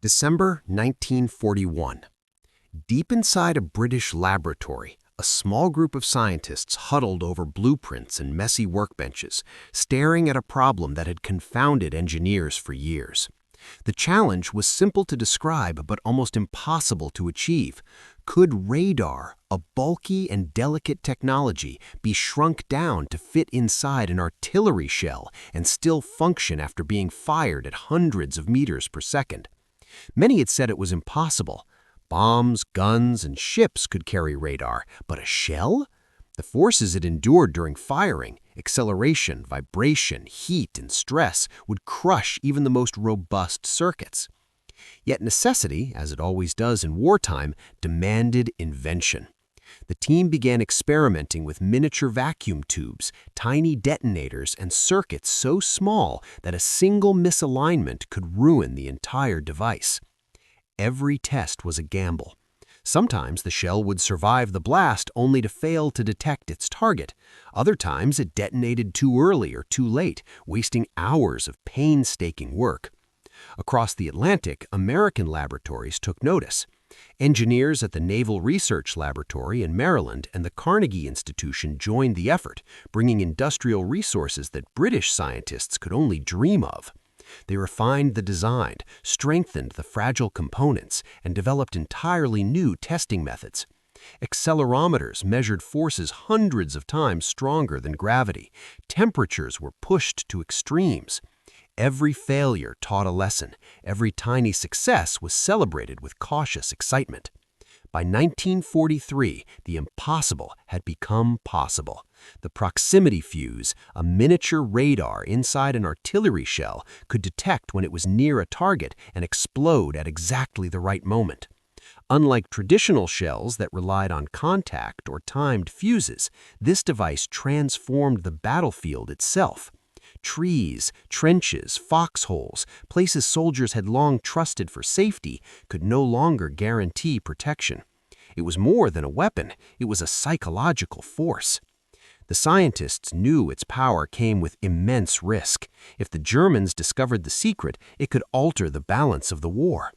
December 1941. Deep inside a British laboratory, a small group of scientists huddled over blueprints and messy workbenches, staring at a problem that had confounded engineers for years. The challenge was simple to describe but almost impossible to achieve. Could radar, a bulky and delicate technology, be shrunk down to fit inside an artillery shell and still function after being fired at hundreds of meters per second? Many had said it was impossible. Bombs, guns, and ships could carry radar, but a shell? The forces it endured during firing, acceleration, vibration, heat, and stress, would crush even the most robust circuits. Yet necessity, as it always does in wartime, demanded invention. The team began experimenting with miniature vacuum tubes, tiny detonators, and circuits so small that a single misalignment could ruin the entire device. Every test was a gamble. Sometimes the shell would survive the blast only to fail to detect its target. Other times it detonated too early or too late, wasting hours of painstaking work. Across the Atlantic, American laboratories took notice. Engineers at the Naval Research Laboratory in Maryland and the Carnegie Institution joined the effort, bringing industrial resources that British scientists could only dream of. They refined the design, strengthened the fragile components, and developed entirely new testing methods. Accelerometers measured forces hundreds of times stronger than gravity. Temperatures were pushed to extremes. Every failure taught a lesson. Every tiny success was celebrated with cautious excitement. By 1943, the impossible had become possible. The proximity fuse, a miniature radar inside an artillery shell, could detect when it was near a target and explode at exactly the right moment. Unlike traditional shells that relied on contact or timed fuses, this device transformed the battlefield itself. Trees, trenches, foxholes, places soldiers had long trusted for safety, could no longer guarantee protection. It was more than a weapon, it was a psychological force. The scientists knew its power came with immense risk. If the Germans discovered the secret, it could alter the balance of the war.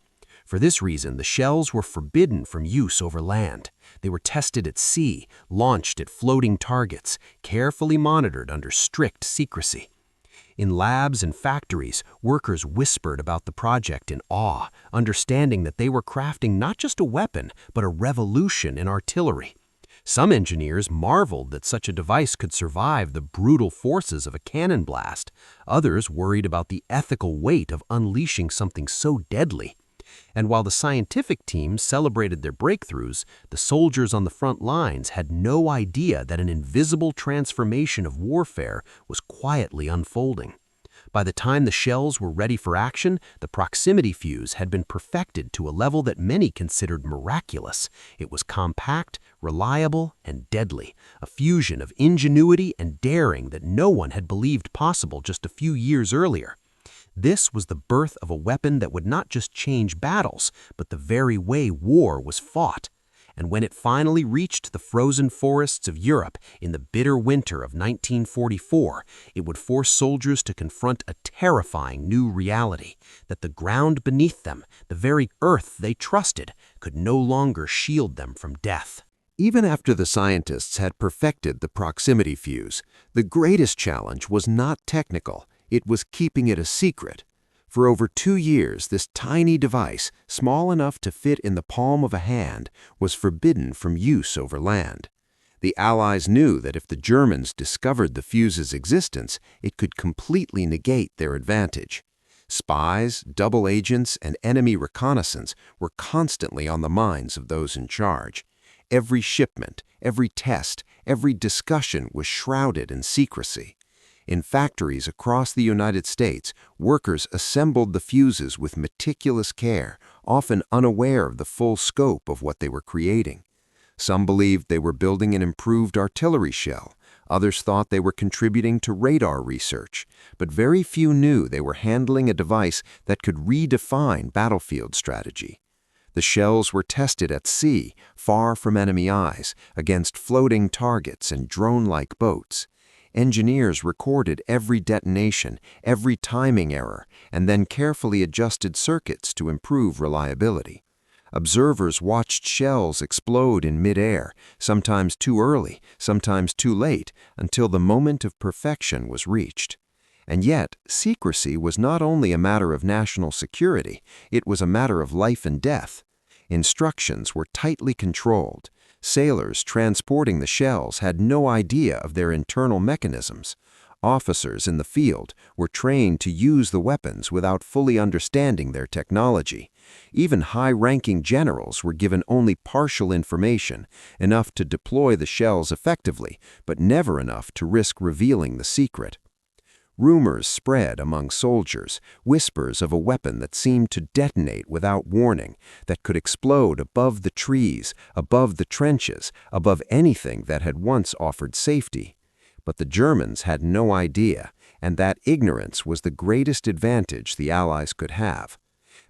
For this reason, the shells were forbidden from use over land. They were tested at sea, launched at floating targets, carefully monitored under strict secrecy. In labs and factories, workers whispered about the project in awe, understanding that they were crafting not just a weapon, but a revolution in artillery. Some engineers marveled that such a device could survive the brutal forces of a cannon blast. Others worried about the ethical weight of unleashing something so deadly. And while the scientific teams celebrated their breakthroughs, the soldiers on the front lines had no idea that an invisible transformation of warfare was quietly unfolding. By the time the shells were ready for action, the proximity fuse had been perfected to a level that many considered miraculous. It was compact, reliable, and deadly, a fusion of ingenuity and daring that no one had believed possible just a few years earlier. This was the birth of a weapon that would not just change battles, but the very way war was fought. And when it finally reached the frozen forests of Europe in the bitter winter of 1944, it would force soldiers to confront a terrifying new reality, that the ground beneath them, the very earth they trusted, could no longer shield them from death. Even after the scientists had perfected the proximity fuse, the greatest challenge was not technical. It was keeping it a secret. For over 2 years, this tiny device, small enough to fit in the palm of a hand, was forbidden from use over land. The Allies knew that if the Germans discovered the fuse's existence, it could completely negate their advantage. Spies, double agents, and enemy reconnaissance were constantly on the minds of those in charge. Every shipment, every test, every discussion was shrouded in secrecy. In factories across the United States, workers assembled the fuses with meticulous care, often unaware of the full scope of what they were creating. Some believed they were building an improved artillery shell. Others thought they were contributing to radar research. But very few knew they were handling a device that could redefine battlefield strategy. The shells were tested at sea, far from enemy eyes, against floating targets and drone-like boats. Engineers recorded every detonation, every timing error, and then carefully adjusted circuits to improve reliability. Observers watched shells explode in midair, sometimes too early, sometimes too late, until the moment of perfection was reached. And yet, secrecy was not only a matter of national security, it was a matter of life and death. Instructions were tightly controlled. Sailors transporting the shells had no idea of their internal mechanisms. Officers in the field were trained to use the weapons without fully understanding their technology. Even high-ranking generals were given only partial information, enough to deploy the shells effectively, but never enough to risk revealing the secret. Rumors spread among soldiers, whispers of a weapon that seemed to detonate without warning, that could explode above the trees, above the trenches, above anything that had once offered safety. But the Germans had no idea, and that ignorance was the greatest advantage the Allies could have.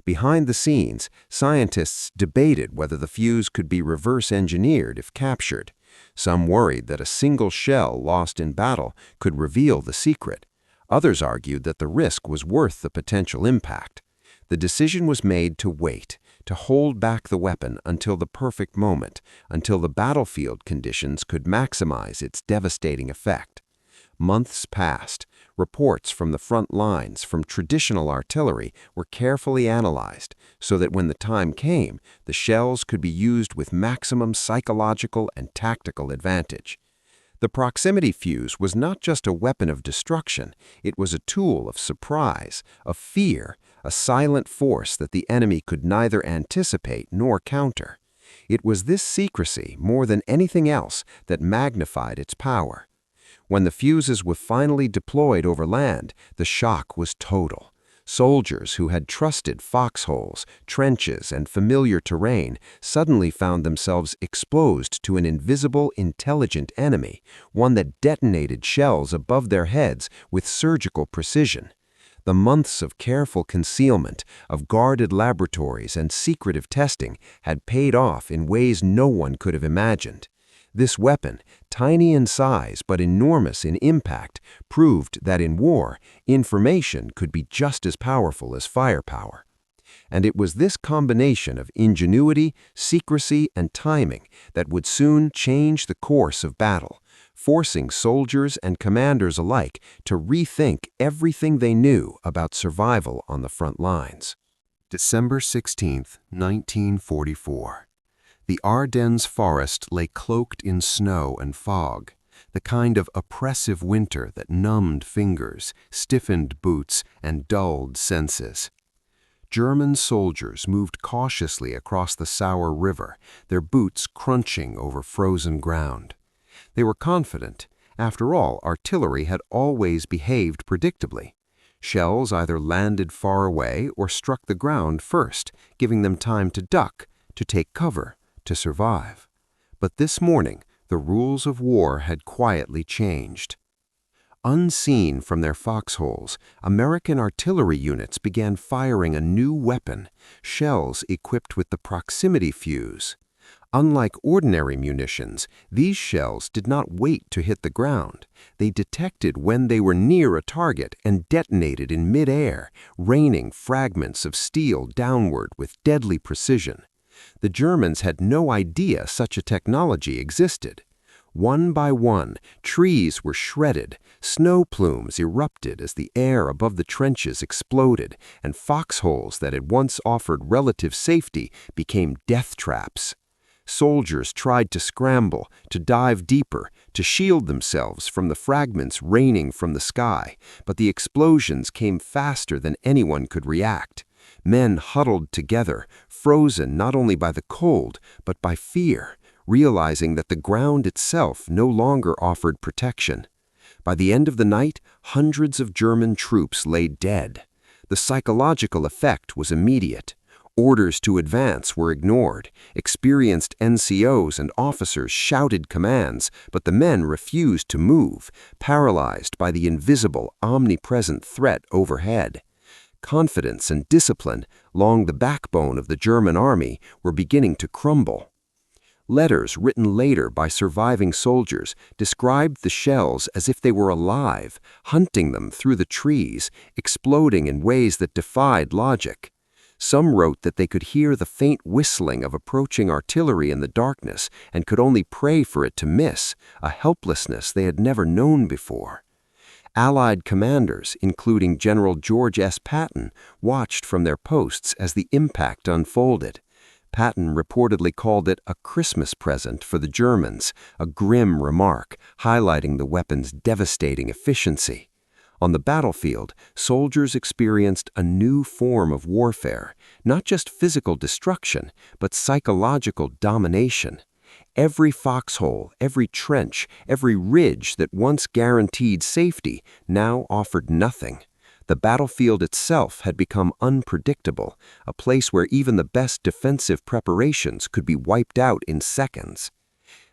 Behind the scenes, scientists debated whether the fuse could be reverse-engineered if captured. Some worried that a single shell lost in battle could reveal the secret. Others argued that the risk was worth the potential impact. The decision was made to wait, to hold back the weapon until the perfect moment, until the battlefield conditions could maximize its devastating effect. Months passed. Reports from the front lines, from traditional artillery, were carefully analyzed so that when the time came, the shells could be used with maximum psychological and tactical advantage. The proximity fuse was not just a weapon of destruction, it was a tool of surprise, of fear, a silent force that the enemy could neither anticipate nor counter. It was this secrecy, more than anything else, that magnified its power. When the fuses were finally deployed over land, the shock was total. Soldiers who had trusted foxholes, trenches, and familiar terrain suddenly found themselves exposed to an invisible, intelligent enemy, one that detonated shells above their heads with surgical precision. The months of careful concealment, of guarded laboratories and secretive testing had paid off in ways no one could have imagined. This weapon, tiny in size but enormous in impact, proved that in war, information could be just as powerful as firepower. And it was this combination of ingenuity, secrecy, and timing that would soon change the course of battle, forcing soldiers and commanders alike to rethink everything they knew about survival on the front lines. December 16, 1944. The Ardennes forest lay cloaked in snow and fog, the kind of oppressive winter that numbed fingers, stiffened boots, and dulled senses. German soldiers moved cautiously across the sour river, their boots crunching over frozen ground. They were confident. After all, artillery had always behaved predictably. Shells either landed far away or struck the ground first, giving them time to duck, to take cover, to survive. But this morning, the rules of war had quietly changed. Unseen from their foxholes, American artillery units began firing a new weapon, shells equipped with the proximity fuse. Unlike ordinary munitions, these shells did not wait to hit the ground. They detected when they were near a target and detonated in midair, raining fragments of steel downward with deadly precision. The Germans had no idea such a technology existed. One by one, trees were shredded, snow plumes erupted as the air above the trenches exploded, and foxholes that had once offered relative safety became death traps. Soldiers tried to scramble, to dive deeper, to shield themselves from the fragments raining from the sky, but the explosions came faster than anyone could react. Men huddled together, frozen not only by the cold, but by fear, realizing that the ground itself no longer offered protection. By the end of the night, hundreds of German troops lay dead. The psychological effect was immediate. Orders to advance were ignored. Experienced NCOs and officers shouted commands, but the men refused to move, paralyzed by the invisible, omnipresent threat overhead. Confidence and discipline, long the backbone of the German army, were beginning to crumble. Letters written later by surviving soldiers described the shells as if they were alive, hunting them through the trees, exploding in ways that defied logic. Some wrote that they could hear the faint whistling of approaching artillery in the darkness and could only pray for it to miss, a helplessness they had never known before. Allied commanders, including General George S. Patton, watched from their posts as the impact unfolded. Patton reportedly called it a Christmas present for the Germans, a grim remark highlighting the weapon's devastating efficiency. On the battlefield, soldiers experienced a new form of warfare, not just physical destruction, but psychological domination. Every foxhole, every trench, every ridge that once guaranteed safety now offered nothing. The battlefield itself had become unpredictable, a place where even the best defensive preparations could be wiped out in seconds.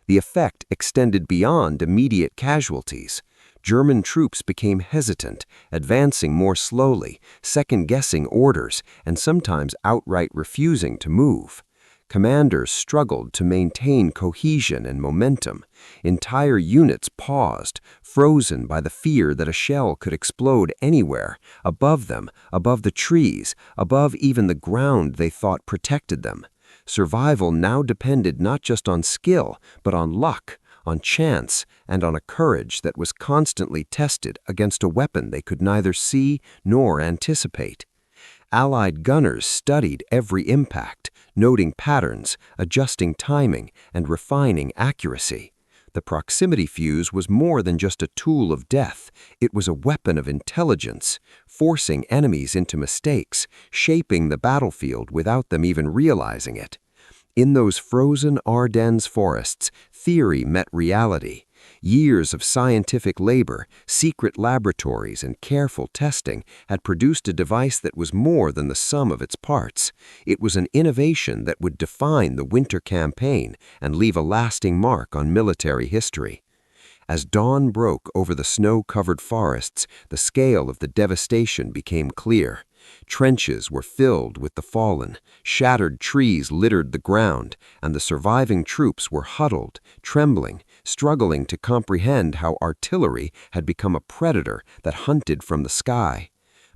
The effect extended beyond immediate casualties. German troops became hesitant, advancing more slowly, second-guessing orders, and sometimes outright refusing to move. Commanders struggled to maintain cohesion and momentum. Entire units paused, frozen by the fear that a shell could explode anywhere, above them, above the trees, above even the ground they thought protected them. Survival now depended not just on skill, but on luck, on chance, and on a courage that was constantly tested against a weapon they could neither see nor anticipate. Allied gunners studied every impact, noting patterns, adjusting timing, and refining accuracy. The proximity fuse was more than just a tool of death. It was a weapon of intelligence, forcing enemies into mistakes, shaping the battlefield without them even realizing it. In those frozen Ardennes forests, theory met reality. Years of scientific labor, secret laboratories, and careful testing had produced a device that was more than the sum of its parts. It was an innovation that would define the winter campaign and leave a lasting mark on military history. As dawn broke over the snow-covered forests, the scale of the devastation became clear. Trenches were filled with the fallen, shattered trees littered the ground, and the surviving troops were huddled, trembling, struggling to comprehend how artillery had become a predator that hunted from the sky.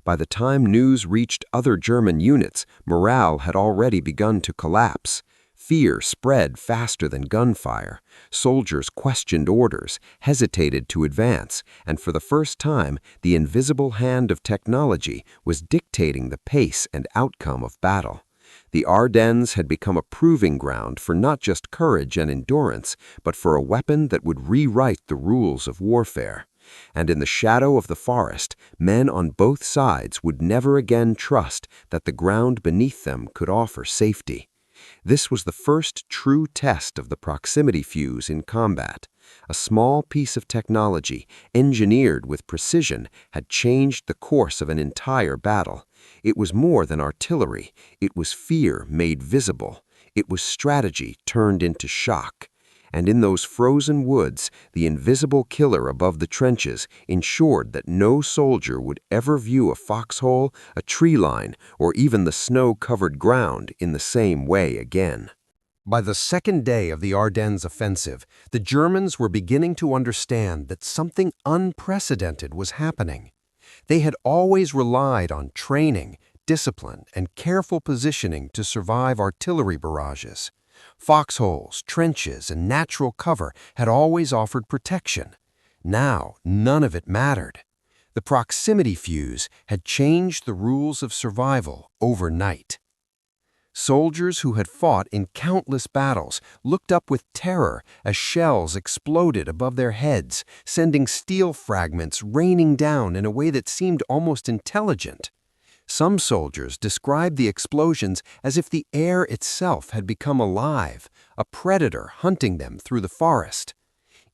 By the time news reached other German units, morale had already begun to collapse. Fear spread faster than gunfire. Soldiers questioned orders, hesitated to advance, and for the first time, the invisible hand of technology was dictating the pace and outcome of battle. The Ardennes had become a proving ground for not just courage and endurance, but for a weapon that would rewrite the rules of warfare. And in the shadow of the forest, men on both sides would never again trust that the ground beneath them could offer safety. This was the first true test of the proximity fuse in combat. A small piece of technology, engineered with precision, had changed the course of an entire battle. It was more than artillery. It was fear made visible. It was strategy turned into shock. And in those frozen woods, the invisible killer above the trenches ensured that no soldier would ever view a foxhole, a tree line, or even the snow-covered ground in the same way again. By the second day of the Ardennes offensive, the Germans were beginning to understand that something unprecedented was happening. They had always relied on training, discipline, and careful positioning to survive artillery barrages. Foxholes, trenches, and natural cover had always offered protection. Now, none of it mattered. The proximity fuse had changed the rules of survival overnight. Soldiers who had fought in countless battles looked up with terror as shells exploded above their heads, sending steel fragments raining down in a way that seemed almost intelligent. Some soldiers described the explosions as if the air itself had become alive, a predator hunting them through the forest.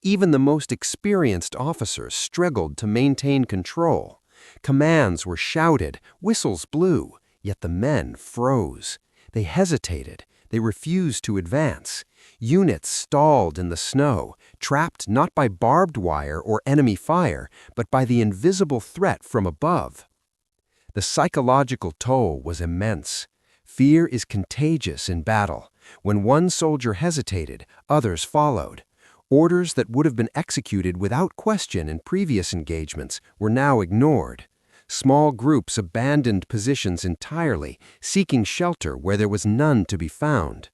Even the most experienced officers struggled to maintain control. Commands were shouted, whistles blew, yet the men froze. They hesitated. They refused to advance. Units stalled in the snow, trapped not by barbed wire or enemy fire, but by the invisible threat from above. The psychological toll was immense. Fear is contagious in battle. When one soldier hesitated, others followed. Orders that would have been executed without question in previous engagements were now ignored. Small groups abandoned positions entirely, seeking shelter where there was none to be found.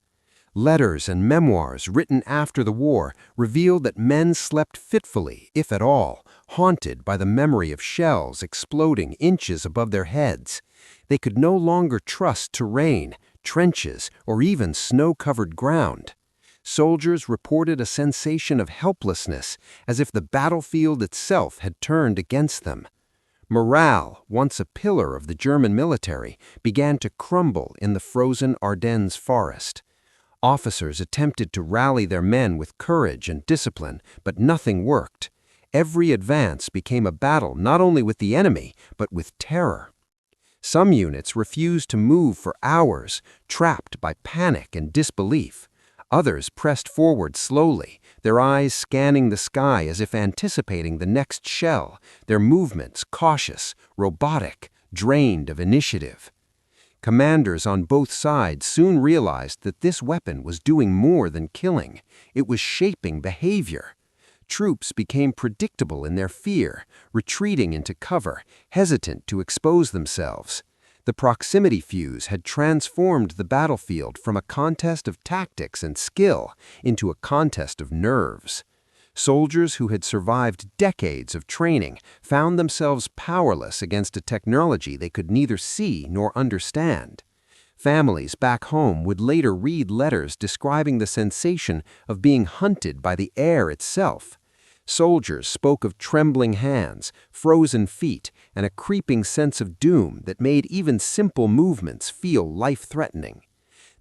Letters and memoirs written after the war revealed that men slept fitfully, if at all, haunted by the memory of shells exploding inches above their heads. They could no longer trust terrain, trenches, or even snow-covered ground. Soldiers reported a sensation of helplessness, as if the battlefield itself had turned against them. Morale, once a pillar of the German military, began to crumble in the frozen Ardennes forest. Officers attempted to rally their men with courage and discipline, but nothing worked. Every advance became a battle not only with the enemy, but with terror. Some units refused to move for hours, trapped by panic and disbelief. Others pressed forward slowly, their eyes scanning the sky as if anticipating the next shell, their movements cautious, robotic, drained of initiative. Commanders on both sides soon realized that this weapon was doing more than killing. It was shaping behavior. Troops became predictable in their fear, retreating into cover, hesitant to expose themselves. The proximity fuse had transformed the battlefield from a contest of tactics and skill into a contest of nerves. Soldiers who had survived decades of training found themselves powerless against a technology they could neither see nor understand. Families back home would later read letters describing the sensation of being hunted by the air itself. Soldiers spoke of trembling hands, frozen feet, and a creeping sense of doom that made even simple movements feel life-threatening.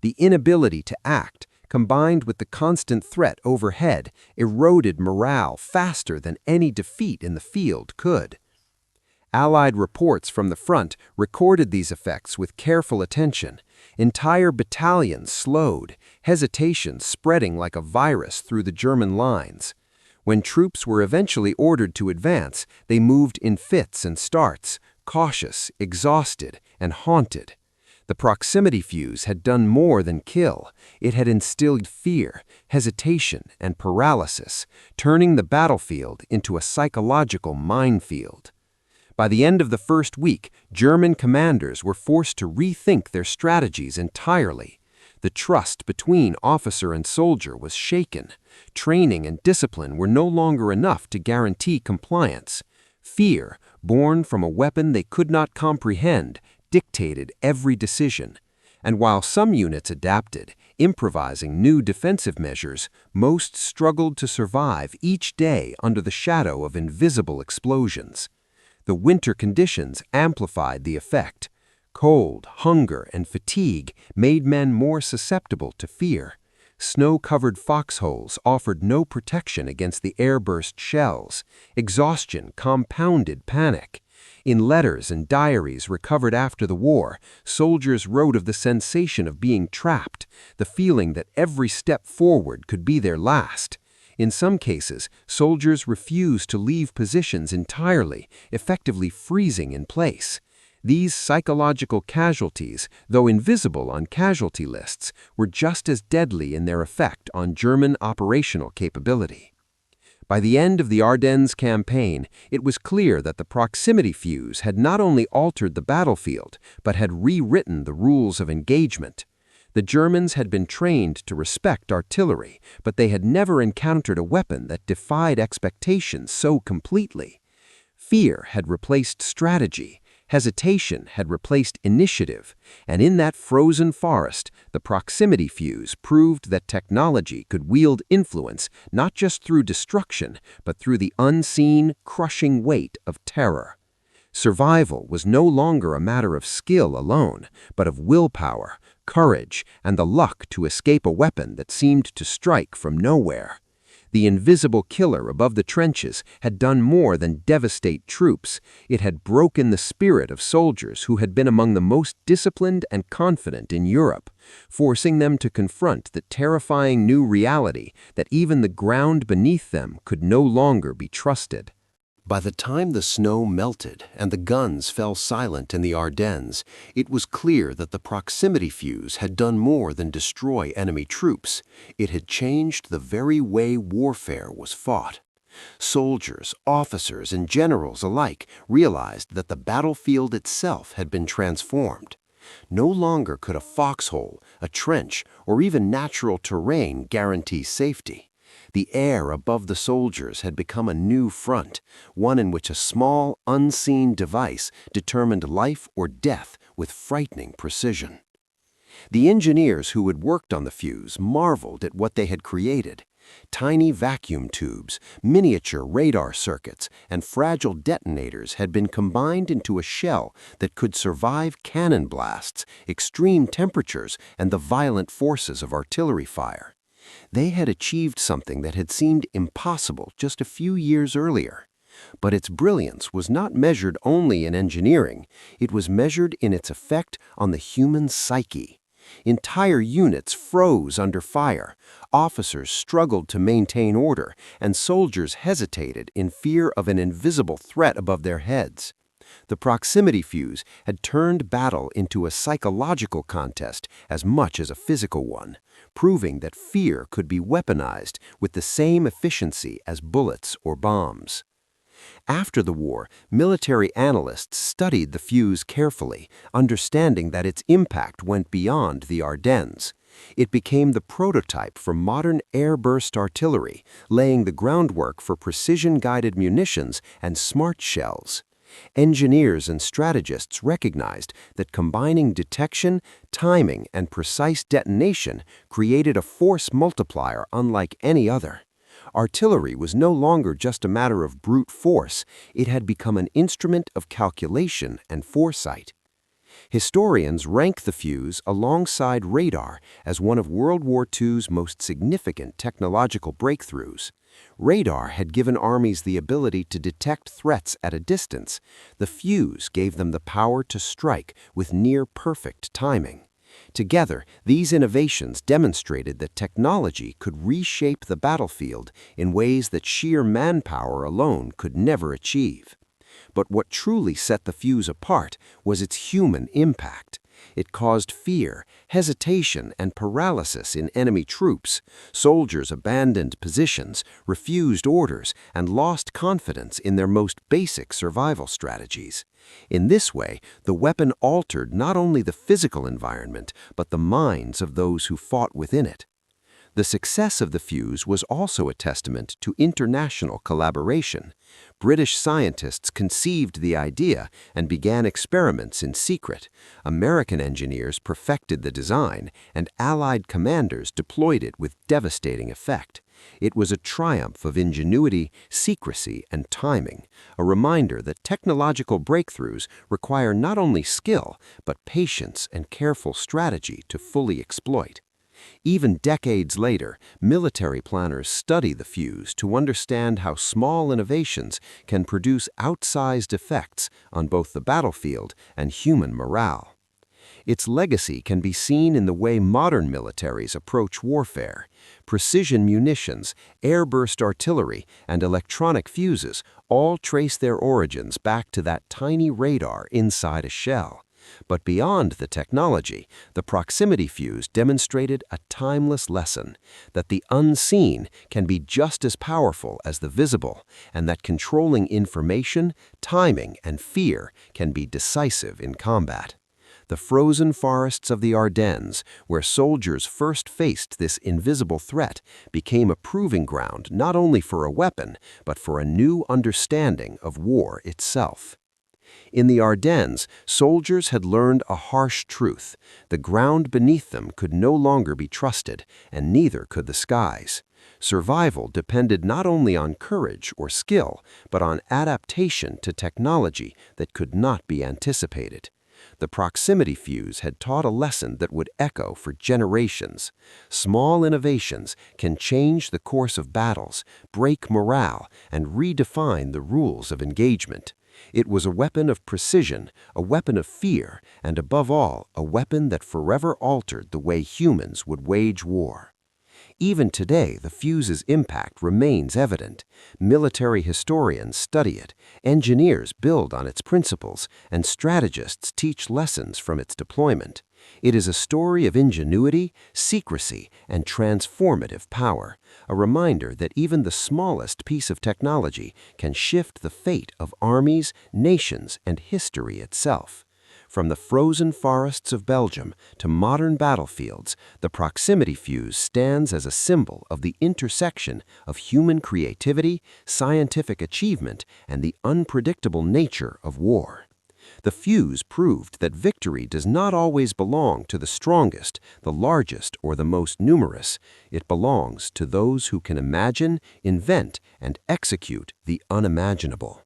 The inability to act, combined with the constant threat overhead, eroded morale faster than any defeat in the field could. Allied reports from the front recorded these effects with careful attention. Entire battalions slowed, hesitation spreading like a virus through the German lines. When troops were eventually ordered to advance, they moved in fits and starts, cautious, exhausted, and haunted. The proximity fuse had done more than kill. It had instilled fear, hesitation, and paralysis, turning the battlefield into a psychological minefield. By the end of the first week, German commanders were forced to rethink their strategies entirely. The trust between officer and soldier was shaken. Training and discipline were no longer enough to guarantee compliance. Fear, born from a weapon they could not comprehend, dictated every decision. And while some units adapted, improvising new defensive measures, most struggled to survive each day under the shadow of invisible explosions. The winter conditions amplified the effect. Cold, hunger, and fatigue made men more susceptible to fear. Snow-covered foxholes offered no protection against the airburst shells. Exhaustion compounded panic. In letters and diaries recovered after the war, soldiers wrote of the sensation of being trapped, the feeling that every step forward could be their last. In some cases, soldiers refused to leave positions entirely, effectively freezing in place. These psychological casualties, though invisible on casualty lists, were just as deadly in their effect on German operational capability. By the end of the Ardennes campaign, it was clear that the proximity fuse had not only altered the battlefield, but had rewritten the rules of engagement. The Germans had been trained to respect artillery, but they had never encountered a weapon that defied expectations so completely. Fear had replaced strategy. Hesitation had replaced initiative, and in that frozen forest, the proximity fuse proved that technology could wield influence not just through destruction, but through the unseen, crushing weight of terror. Survival was no longer a matter of skill alone, but of willpower, courage, and the luck to escape a weapon that seemed to strike from nowhere. The invisible killer above the trenches had done more than devastate troops. It had broken the spirit of soldiers who had been among the most disciplined and confident in Europe, forcing them to confront the terrifying new reality that even the ground beneath them could no longer be trusted. By the time the snow melted and the guns fell silent in the Ardennes, it was clear that the proximity fuse had done more than destroy enemy troops. It had changed the very way warfare was fought. Soldiers, officers, and generals alike realized that the battlefield itself had been transformed. No longer could a foxhole, a trench, or even natural terrain guarantee safety. The air above the soldiers had become a new front, one in which a small, unseen device determined life or death with frightening precision. The engineers who had worked on the fuse marveled at what they had created. Tiny vacuum tubes, miniature radar circuits, and fragile detonators had been combined into a shell that could survive cannon blasts, extreme temperatures, and the violent forces of artillery fire. They had achieved something that had seemed impossible just a few years earlier. But its brilliance was not measured only in engineering. It was measured in its effect on the human psyche. Entire units froze under fire, officers struggled to maintain order, and soldiers hesitated in fear of an invisible threat above their heads. The proximity fuse had turned battle into a psychological contest as much as a physical one, proving that fear could be weaponized with the same efficiency as bullets or bombs. After the war, military analysts studied the fuse carefully, understanding that its impact went beyond the Ardennes. It became the prototype for modern air-burst artillery, laying the groundwork for precision-guided munitions and smart shells. Engineers and strategists recognized that combining detection, timing, and precise detonation created a force multiplier unlike any other. Artillery was no longer just a matter of brute force, it had become an instrument of calculation and foresight. Historians rank the fuse alongside radar as one of World War II's most significant technological breakthroughs. Radar had given armies the ability to detect threats at a distance. The fuse gave them the power to strike with near-perfect timing. Together, these innovations demonstrated that technology could reshape the battlefield in ways that sheer manpower alone could never achieve. But what truly set the fuse apart was its human impact. It caused fear, hesitation, and paralysis in enemy troops. Soldiers abandoned positions, refused orders, and lost confidence in their most basic survival strategies. In this way, the weapon altered not only the physical environment, but the minds of those who fought within it. The success of the fuse was also a testament to international collaboration. British scientists conceived the idea and began experiments in secret. American engineers perfected the design, and Allied commanders deployed it with devastating effect. It was a triumph of ingenuity, secrecy, and timing, a reminder that technological breakthroughs require not only skill, but patience and careful strategy to fully exploit. Even decades later, military planners study the fuse to understand how small innovations can produce outsized effects on both the battlefield and human morale. Its legacy can be seen in the way modern militaries approach warfare. Precision munitions, air-burst artillery, and electronic fuses all trace their origins back to that tiny radar inside a shell. But beyond the technology, the proximity fuse demonstrated a timeless lesson that the unseen can be just as powerful as the visible, and that controlling information, timing, and fear can be decisive in combat. The frozen forests of the Ardennes, where soldiers first faced this invisible threat, became a proving ground not only for a weapon, but for a new understanding of war itself. In the Ardennes, soldiers had learned a harsh truth. The ground beneath them could no longer be trusted, and neither could the skies. Survival depended not only on courage or skill, but on adaptation to technology that could not be anticipated. The proximity fuse had taught a lesson that would echo for generations. Small innovations can change the course of battles, break morale, and redefine the rules of engagement. It was a weapon of precision, a weapon of fear, and above all, a weapon that forever altered the way humans would wage war. Even today, the fuse's impact remains evident. Military historians study it, engineers build on its principles, and strategists teach lessons from its deployment. It is a story of ingenuity, secrecy, and transformative power, a reminder that even the smallest piece of technology can shift the fate of armies, nations, and history itself. From the frozen forests of Belgium to modern battlefields, the proximity fuse stands as a symbol of the intersection of human creativity, scientific achievement, and the unpredictable nature of war. The fuse proved that victory does not always belong to the strongest, the largest, or the most numerous. It belongs to those who can imagine, invent, and execute the unimaginable.